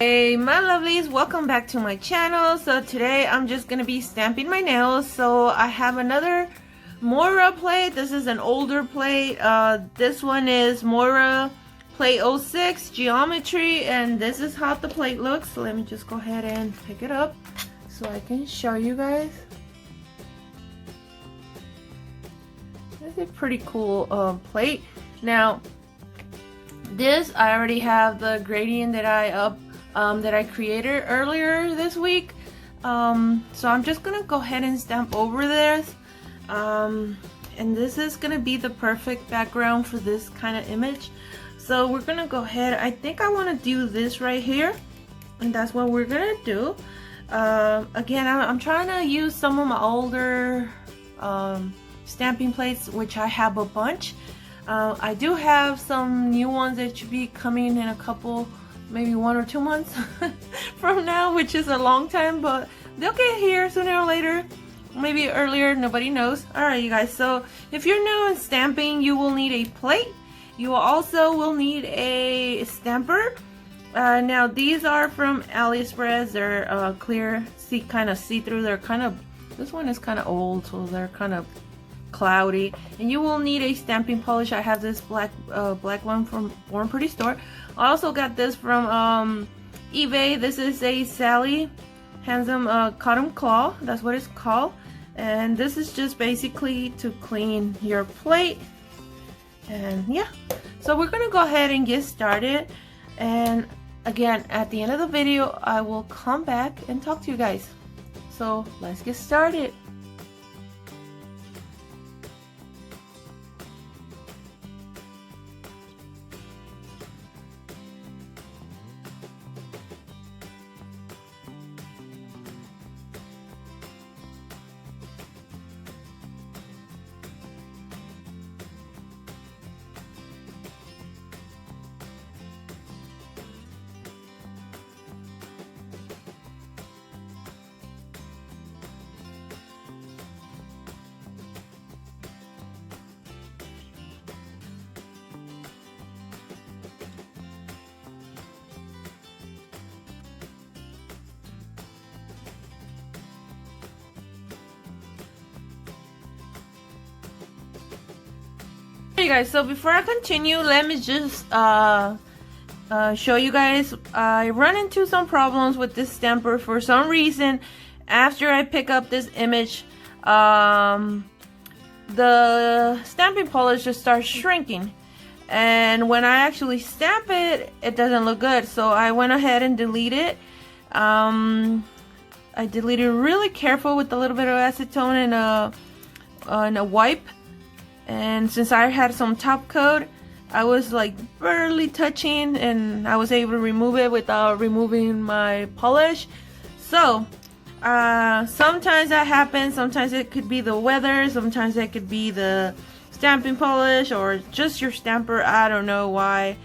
Hey my lovelies, welcome back to my channel. So today I'm just gonna be stamping my nails. So I have another Moyra plate. This is an older plate. This one is Moyra plate 06 geometry, and this is how the plate looks. So let me just go ahead and pick it up so I can show you guys. This is a pretty cool plate. Now this, I already have the gradient that I created earlier this week. So I'm just gonna go ahead and stamp over this. And this is gonna be the perfect background for this kind of image. So we're gonna go ahead. I think I want to do this right here, and that's what we're gonna do. Again, I'm trying to use some of my older stamping plates, which I have a bunch. I do have some new ones that should be coming in a couple, maybe 1 or 2 months from now, which is a long time, but they'll get here sooner or later, maybe earlier, nobody knows. Alright you guys, so if you're new in stamping, you will need a plate. You also will need a stamper. Now these are from AliExpress. They're clear, kind of see-through. They're kind of, this one is kind of old, so they're kind of cloudy. And you will need a stamping polish. I have this black one from Born Pretty Store. I also got this from eBay. This is a Sally Handsome Cotton Claw. That's what it's called. And this is just basically to clean your plate. And yeah, so we're gonna go ahead and get started. And again, at the end of the video, I will come back and talk to you guys. So let's get started. Hey guys, so before I continue, let me just show you guys. I run into some problems with this stamper for some reason. After I pick up this image, the stamping polish just starts shrinking, and when I actually stamp it, it doesn't look good. So I went ahead and deleted it. I deleted it really careful with a little bit of acetone and a wipe. And since I had some top coat, I was like barely touching, and I was able to remove it without removing my polish. So sometimes that happens. Sometimes it could be the weather, sometimes it could be the stamping polish, or just your stamper. I don't know why.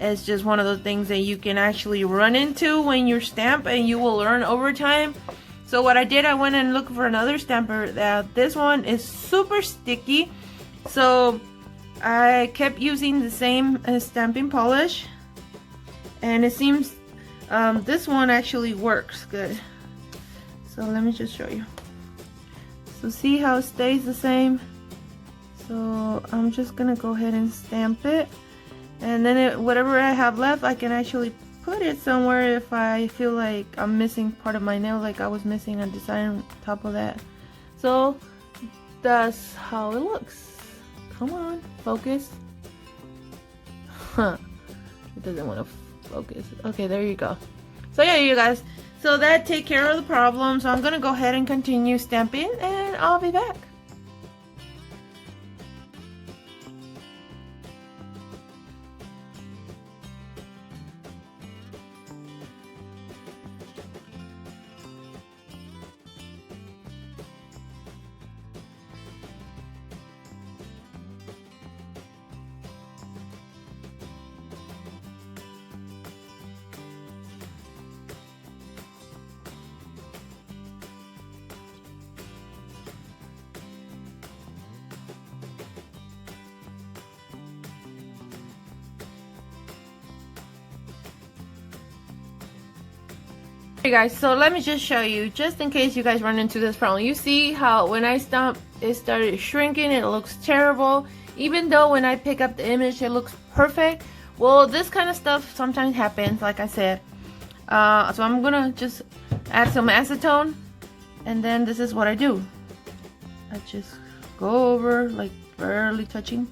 It's just one of those things that you can actually run into when you stamp, and you will learn over time. So what I did, I went and looked for another stamper. This one is super sticky. So I kept using the same stamping polish, and it seems this one actually works good. So let me just show you. So see how it stays the same? So I'm just gonna go ahead and stamp it, and then whatever I have left, I can actually put it somewhere if I feel like I'm missing part of my nail, like I was missing a design on top of that. So that's how it looks. Come on, focus. Huh. It doesn't want to focus. Okay, there you go. So yeah, you guys. So that take care of the problem. So I'm gonna go ahead and continue stamping, and I'll be back. Hey guys, so let me just show you, just in case you guys run into this problem. You see how when I stamp, it started shrinking, it looks terrible. Even though when I pick up the image, it looks perfect. Well, this kind of stuff sometimes happens, like I said. So I'm gonna just add some acetone, and then this is what I do. I just go over, like barely touching.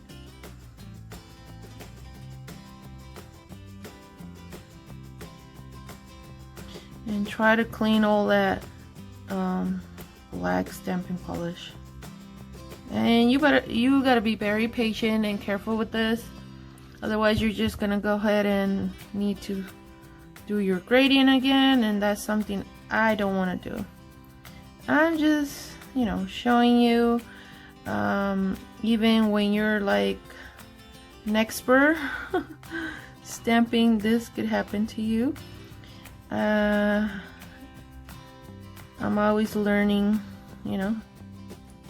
And try to clean all that black stamping polish. And you gotta be very patient and careful with this. Otherwise, you're just gonna go ahead and need to do your gradient again, and that's something I don't want to do. I'm just, you know, showing you. Even when you're like an expert, stamping, this could happen to you. I'm always learning, you know,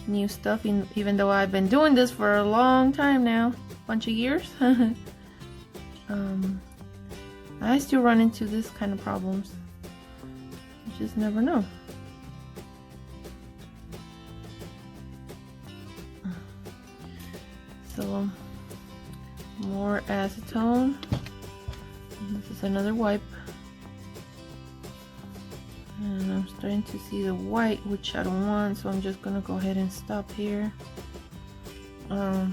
new stuff, even though I've been doing this for a long time now, bunch of years. I still run into this kind of problems. You just never know. So more acetone. This is another wipe. And I'm starting to see the white, which I don't want, so I'm just gonna go ahead and stop here. Guys,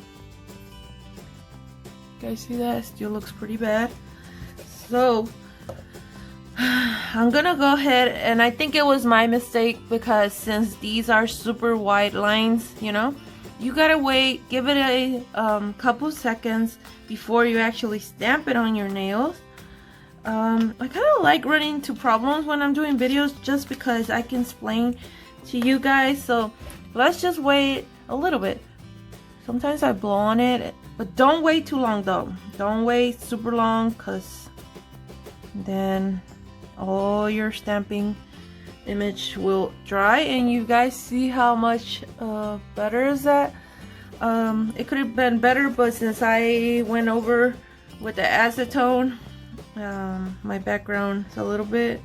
see that? It still looks pretty bad. So I'm gonna go ahead, and I think it was my mistake, because since these are super wide lines, you know, you gotta wait, give it a couple seconds before you actually stamp it on your nails. I kind of like running into problems when I'm doing videos, just because I can explain to you guys. So let's just wait a little bit. Sometimes I blow on it, but don't wait too long though. Don't wait super long, because then all your stamping image will dry, and you guys see how much better is that. It could have been better, but since I went over with the acetone, my background is a little bit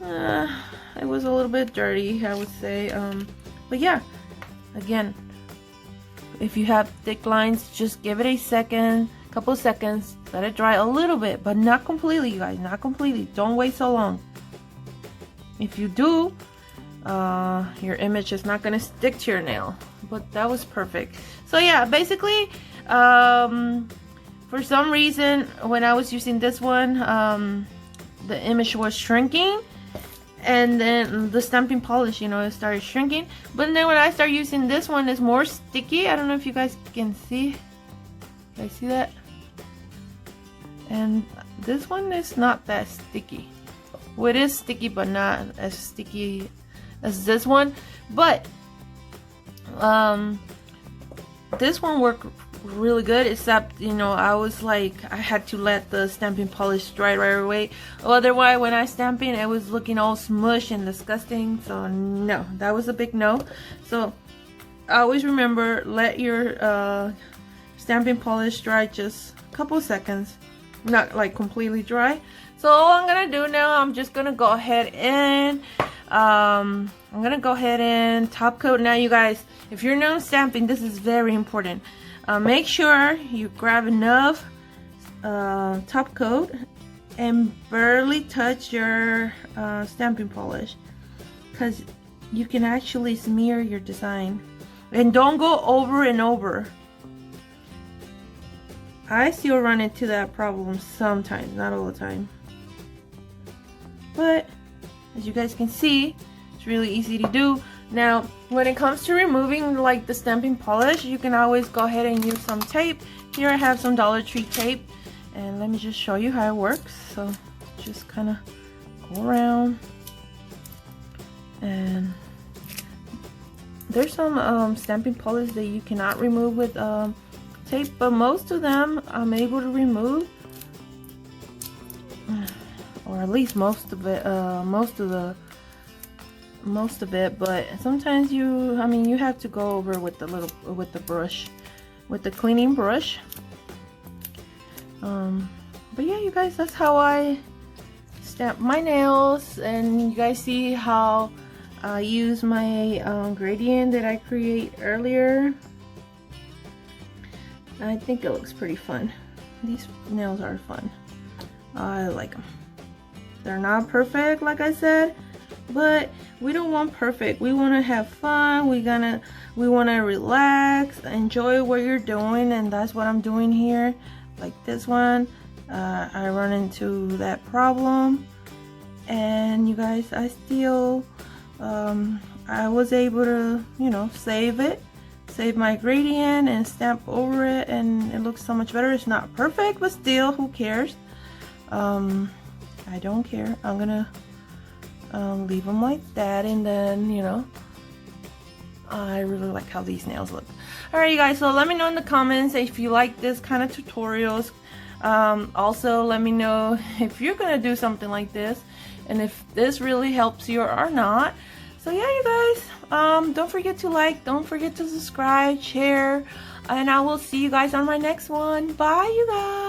it was a little bit dirty, I would say. But yeah, again, if you have thick lines, just give it a second, couple seconds, let it dry a little bit, but not completely, you guys, not completely. Don't wait so long. If you do, your image is not gonna stick to your nail. But that was perfect. So yeah, basically, for some reason, when I was using this one, the image was shrinking, and then the stamping polish, you know, it started shrinking. But then when I start using this one, it's more sticky. I don't know if you guys can see. Can you see that? And this one is not that sticky. Well, it is sticky, but not as sticky as this one. But this one worked really good, except, you know, I was like, I had to let the stamping polish dry right away. Otherwise, when I stamping, it was looking all smush and disgusting. So no, that was a big no. So always remember, let your stamping polish dry just a couple seconds, not like completely dry. So all I'm gonna do now, I'm just gonna go ahead and I'm gonna go ahead and top coat. Now you guys, if you're new stamping, this is very important. Make sure you grab enough top coat and barely touch your stamping polish, because you can actually smear your design. And don't go over and over. I still run into that problem sometimes, not all the time. But as you guys can see, it's really easy to do. Now, when it comes to removing like the stamping polish, you can always go ahead and use some tape. Here I have some Dollar Tree tape, and let me just show you how it works. So just kind of go around, and there's some stamping polish that you cannot remove with tape, but most of them I'm able to remove, or at least most of it, most of it. But sometimes you have to go over with the brush, with the cleaning brush. But yeah, you guys, that's how I stamp my nails, and you guys see how I use my gradient that I create earlier. I think it looks pretty fun. These nails are fun. I like them. They're not perfect, like I said, but we don't want perfect. We want to have fun. We want to relax, enjoy what you're doing, and that's what I'm doing here. Like this one, I run into that problem, and you guys, I still I was able to, you know, save my gradient and stamp over it, and it looks so much better. It's not perfect, but still, who cares? I don't care. I'm gonna leave them like that, and then, you know, I really like how these nails look. Alright, you guys, so let me know in the comments if you like this kind of tutorials. Also, let me know if you're gonna do something like this, and if this really helps you or not. So yeah, you guys, don't forget to like, don't forget to subscribe, share, and I will see you guys on my next one. Bye, you guys.